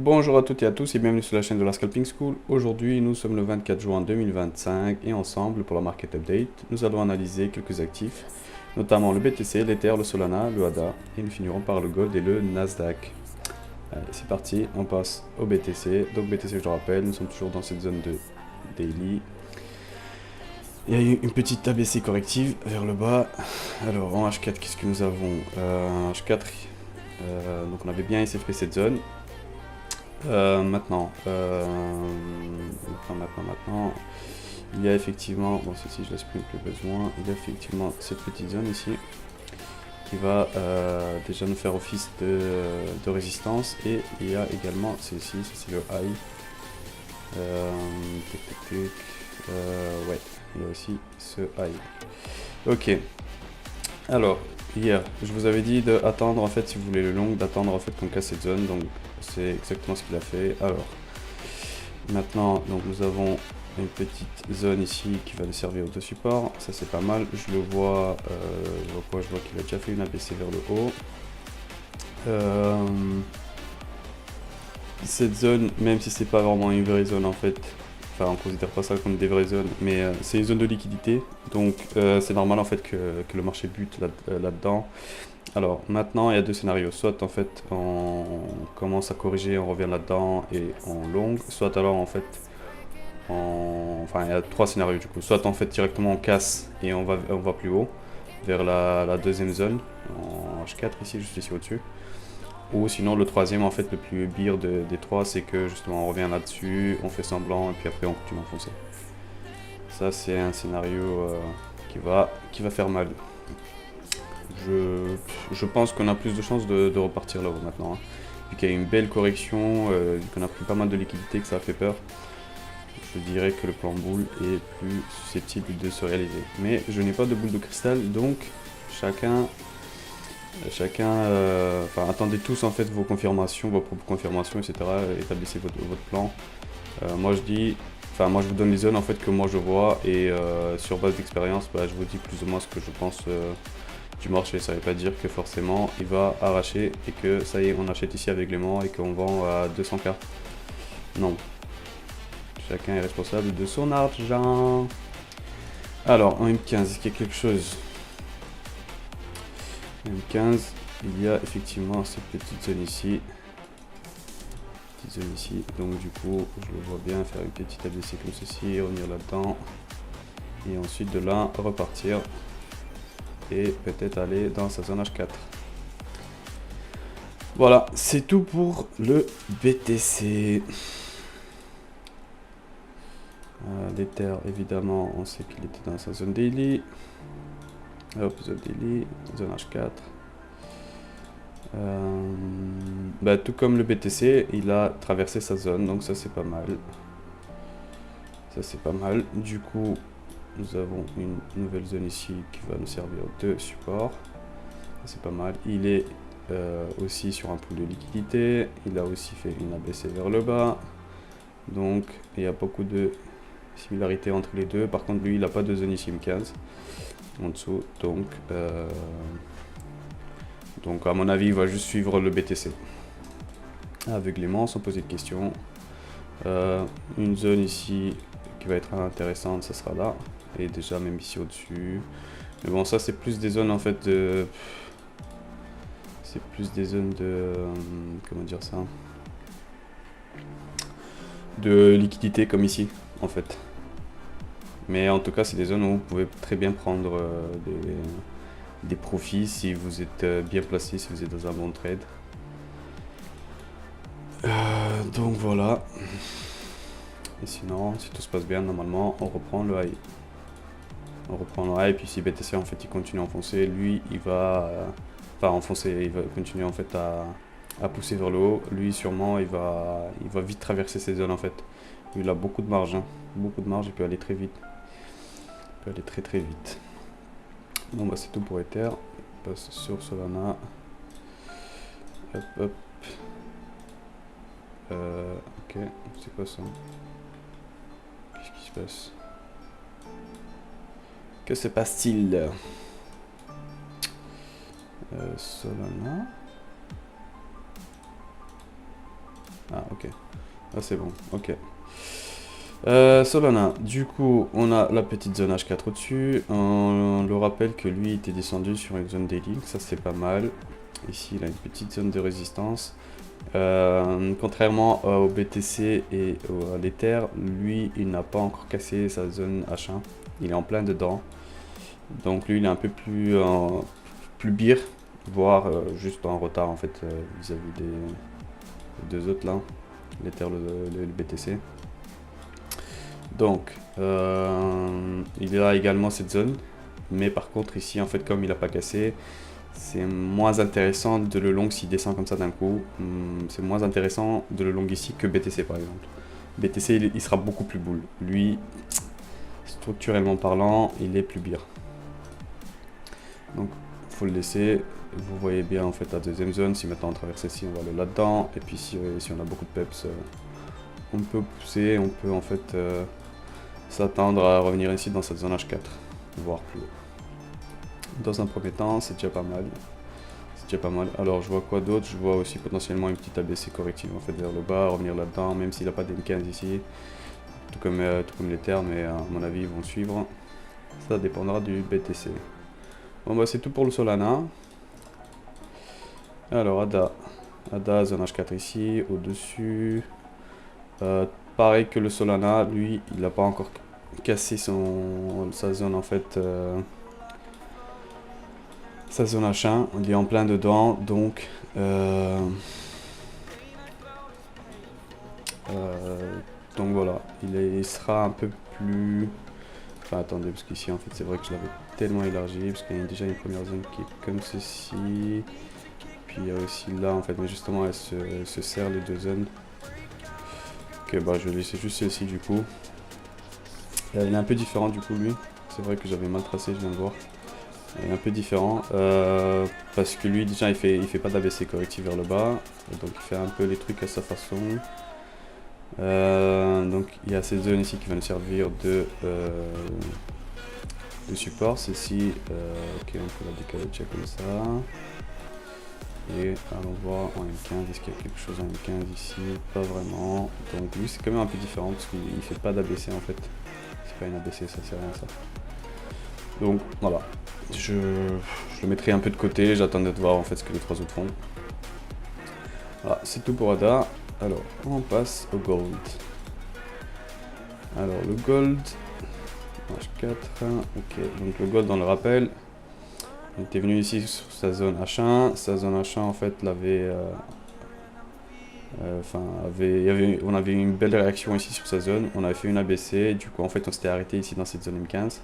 Bonjour à toutes et à tous et bienvenue sur la chaîne de la Scalping School. Aujourd'hui, nous sommes le 24 juin 2025 et ensemble, pour la Market Update, nous allons analyser quelques actifs, notamment le BTC, l'Ether, le Solana, le ADA et nous finirons par le Gold et le Nasdaq. Allez, c'est parti, on passe au BTC. Donc BTC, je le rappelle, nous sommes toujours dans cette zone de daily. Il y a eu une petite ABC corrective vers le bas. Alors en H4, qu'est-ce que nous avons En H4, donc on avait bien SFP cette zone. Maintenant, il y a effectivement, bon ceci je laisse plus besoin, il y a effectivement cette petite zone ici qui va déjà nous faire office de résistance, et il y a également ceci, c'est le high. Ouais, il y a aussi ce high. Ok, alors hier je vous avais dit d'attendre, en fait, si vous voulez le long, d'attendre en fait qu'on casse cette zone, donc c'est exactement ce qu'il a fait. Alors maintenant, donc nous avons une petite zone ici qui va nous servir de support, ça c'est pas mal. Je le vois, je vois qu'il a déjà fait une ABC vers le haut. Cette zone, même si c'est pas vraiment une vraie zone en fait, enfin on considère pas ça comme des vraies zones, mais c'est une zone de liquidité, donc c'est normal en fait que le marché bute là-dedans. Alors maintenant il y a deux scénarios, soit en fait on commence à corriger, on revient là-dedans et en longue, soit alors en fait enfin il y a trois scénarios du coup, soit en fait directement on casse et on va plus haut vers la deuxième zone en H4 ici, juste ici au-dessus. Ou sinon le troisième, en fait le plus beer des trois, c'est que justement on revient là-dessus, on fait semblant et puis après on continue à enfoncer. Ça c'est un scénario qui va faire mal. Je pense qu'on a plus de chances de repartir là-haut maintenant, hein. Vu qu'il y a une belle correction, vu qu'on a pris pas mal de liquidités, que ça a fait peur, je dirais que le plan boule est plus susceptible de se réaliser. Mais je n'ai pas de boule de cristal, donc chacun, enfin attendez tous en fait vos confirmations, vos propres confirmations, etc. Établissez votre plan. Moi je dis, enfin moi je vous donne les zones en fait que moi je vois, et sur base d'expérience, bah, je vous dis plus ou moins ce que je pense du marché. Ça veut pas dire que forcément il va arracher et que ça y est on achète ici aveuglément et qu'on vend à 200K. Non. Chacun est responsable de son argent. Alors en M15, est-ce qu'il y a quelque chose? M15, il y a effectivement cette petite zone ici. Donc du coup je le vois bien faire une petite ABC comme ceci, revenir là-dedans et ensuite de là repartir et peut-être aller dans sa zone H4. Voilà, c'est tout pour le BTC. L'Ether, évidemment on sait qu'il était dans sa zone daily. Hop, zone daily, zone H4. Bah, tout comme le BTC, il a traversé sa zone, donc ça c'est pas mal. Ça c'est pas mal. Du coup, nous avons une nouvelle zone ici qui va nous servir de support. C'est pas mal. Il est aussi sur un pool de liquidité. Il a aussi fait une ABC vers le bas. Donc il y a beaucoup de similarités entre les deux. Par contre, lui, il n'a pas de zone ici M15 en dessous. Donc à mon avis, il va juste suivre le BTC aveuglément, sans poser de questions. Une zone ici qui va être intéressante, ça sera là. Et déjà même ici au-dessus. Mais bon, ça c'est plus des zones en fait de... C'est plus des zones de... comment dire ça? De liquidité comme ici, en fait. Mais en tout cas, c'est des zones où vous pouvez très bien prendre des profits si vous êtes bien placé, si vous êtes dans un bon trade. Donc voilà. Et sinon, si tout se passe bien, normalement, on reprend le high. On reprend le high, puis si BTC en fait il continue à enfoncer, lui il va... Enfin enfoncer, il va continuer en fait à pousser vers le haut. Lui sûrement il va vite traverser ces zones en fait. Il a beaucoup de marge, hein. Beaucoup de marge, il peut aller très vite. Il peut aller très très vite. Bon bah c'est tout pour Ether. On passe sur Solana. Hop hop. Ok, c'est quoi ça? Qu'est-ce qui se passe? Que se passe-t-il? Solana. Ah ok, ok. Ah, c'est bon, ok. Solana, du coup, on a la petite zone H4 au-dessus. On le rappelle que lui était descendu sur une zone daily, ça c'est pas mal. Ici, il a une petite zone de résistance. Contrairement au BTC et à l'Ether, lui, il n'a pas encore cassé sa zone H1. Il est en plein dedans. Donc lui, il est un peu plus beer, voire juste en retard en fait vis-à-vis des deux autres là, l'Ether, le BTC. Donc, il a également cette zone, mais par contre ici en fait comme il n'a pas cassé, c'est moins intéressant de le long s'il descend comme ça d'un coup. C'est moins intéressant de le long ici que BTC par exemple. BTC il sera beaucoup plus bull. Lui, structurellement parlant, il est plus beer. Donc faut le laisser. Vous voyez bien en fait la deuxième zone. Si maintenant on traverse ici, on va aller là-dedans. Et puis si on a beaucoup de peps, on peut pousser, on peut en fait s'attendre à revenir ici dans cette zone H4, voire plus haut. Dans un premier temps, c'est déjà pas mal. C'est déjà pas mal. Alors je vois quoi d'autre? Je vois aussi potentiellement une petite ABC corrective en fait vers le bas, revenir là-dedans, même s'il n'a pas d'M15 ici. Tout comme l'Ether, mais à mon avis ils vont suivre. Ça dépendra du BTC. Bon bah c'est tout pour le Solana. Alors ADA zone H4 ici, au-dessus. Pareil que le Solana, lui il n'a pas encore cassé sa zone en fait. Sa zone H1, il est en plein dedans, donc voilà, il sera un peu plus... Enfin attendez, parce qu'ici en fait c'est vrai que je l'avais tellement élargi, parce qu'il y a déjà une première zone qui est comme ceci, puis il y a aussi là en fait, mais justement elle se serre les deux zones. Ok, bah je vais laisser juste celle-ci du coup. Il est un peu différent du coup lui, c'est vrai que j'avais mal tracé, je viens de voir. Il est un peu différent parce que lui déjà il fait pas d'ABC correctif vers le bas, donc il fait un peu les trucs à sa façon. Donc il y a cette zone ici qui va nous servir de support. Celle-ci, ok, on peut la décaler déjà comme ça. Et allons voir en M15, est-ce qu'il y a quelque chose en M15 ici? Pas vraiment. Donc lui c'est quand même un peu différent parce qu'il fait pas d'ABC en fait. C'est pas une ABC, ça c'est rien ça. Donc voilà. Je le mettrai un peu de côté, j'attendais de voir en fait ce que les trois autres font. Voilà, c'est tout pour ADA. Alors, on passe au gold. Alors, le gold, H4, ok, donc le gold, on le rappelle, il était venu ici sur sa zone H1. Sa zone H1, en fait, on avait une belle réaction ici sur sa zone, on avait fait une ABC, du coup, en fait, on s'était arrêté ici dans cette zone M15.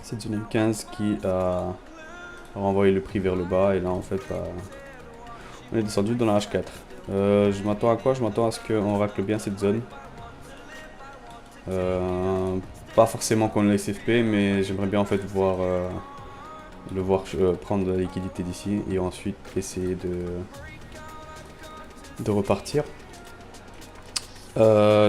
Cette zone M15 qui a renvoyé le prix vers le bas, et là, en fait, on est descendu dans la H4. Je m'attends à quoi? Je m'attends à ce qu'on racle bien cette zone. Pas forcément qu'on le laisse FP, mais j'aimerais bien en fait le voir prendre de la liquidité d'ici et ensuite essayer de repartir.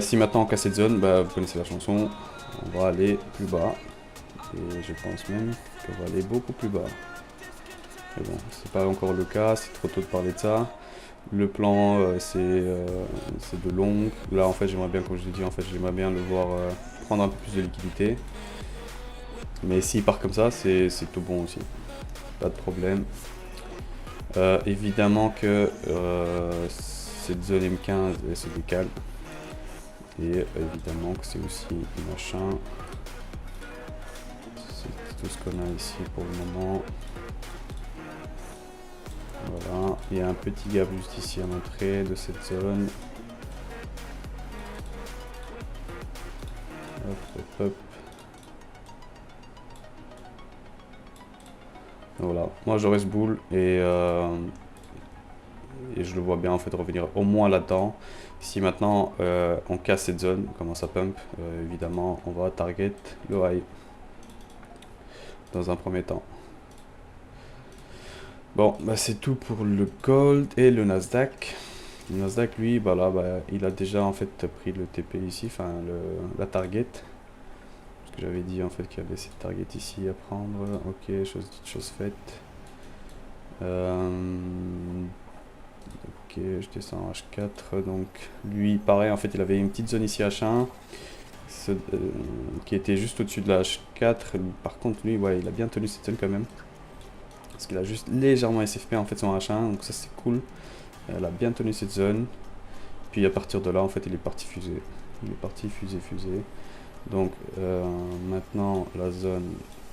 Si maintenant on casse cette zone, bah, vous connaissez la chanson, on va aller plus bas. Et je pense même qu'on va aller beaucoup plus bas. Mais bon, c'est pas encore le cas, c'est trop tôt de parler de ça. Le plan c'est de long. Là en fait j'aimerais bien, comme je l'ai dit, en fait j'aimerais bien le voir prendre un peu plus de liquidité. Mais s'il part comme ça, c'est tout bon aussi. Pas de problème. Évidemment que cette zone M15 elle se décale. Et évidemment que c'est aussi machin. C'est tout ce qu'on a ici pour le moment. Voilà, il y a un petit gap juste ici à l'entrée de cette zone. Hop, hop, hop. Voilà, moi je reste bull et je le vois bien en fait revenir au moins là-dedans. Si maintenant on casse cette zone, on commence à pump, évidemment on va target le high dans un premier temps. Bon, bah c'est tout pour le gold et le Nasdaq. Le Nasdaq, lui, bah là, il a déjà en fait pris le TP ici, enfin la target. Parce que j'avais dit en fait qu'il y avait cette target ici à prendre. Ok, chose faite. Ok, je descends en H4. Donc lui, pareil, en fait, il avait une petite zone ici H1 qui était juste au-dessus de la H4. Par contre, lui, ouais, il a bien tenu cette zone quand même. Parce qu'il a juste légèrement SFP en fait son H1, donc ça c'est cool. Elle a bien tenu cette zone. Puis à partir de là, en fait, il est parti fuser. Il est parti fuser. Donc maintenant, la zone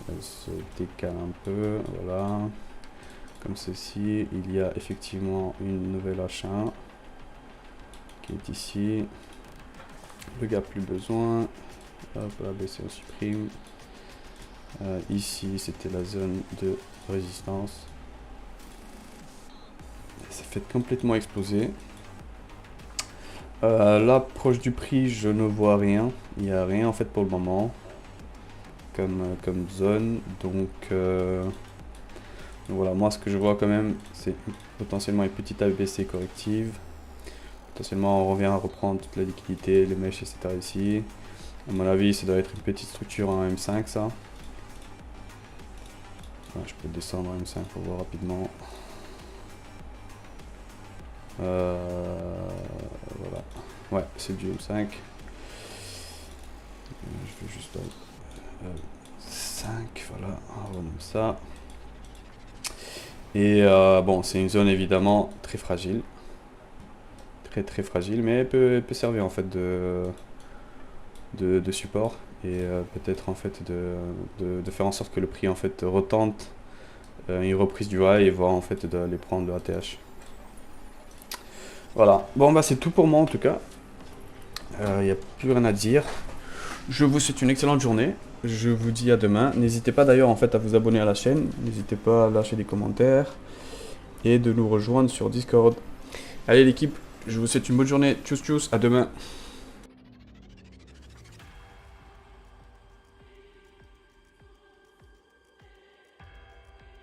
elle se décale un peu. Voilà. Comme ceci. Il y a effectivement une nouvelle H1 qui est ici. Le gars plus besoin. Hop, là, baisser, on supprime. Ici, c'était la zone de résistance. Ça fait complètement exploser. Là, proche du prix, je ne vois rien. Il n'y a rien en fait pour le moment comme zone. Donc voilà, moi ce que je vois quand même, c'est potentiellement une petite ABC corrective. Potentiellement, on revient à reprendre toute la liquidité, les mèches, etc. ici. À mon avis, ça doit être une petite structure en M5, ça. Ouais, je peux descendre en M5 pour voir rapidement. Voilà. Ouais, c'est du M5. Je vais juste 5, voilà, on renomme ça. Et bon, c'est une zone évidemment très fragile. Très fragile, mais elle peut servir en fait de support. Et peut-être en fait de faire en sorte que le prix en fait retente une reprise du high et voir en fait d'aller prendre le ATH. Voilà, bon bah c'est tout pour moi en tout cas. Il n'y a plus rien à dire. Je vous souhaite une excellente journée. Je vous dis à demain. N'hésitez pas d'ailleurs en fait à vous abonner à la chaîne. N'hésitez pas à lâcher des commentaires et de nous rejoindre sur Discord. Allez l'équipe, je vous souhaite une bonne journée. Tchuss tchuss, à demain.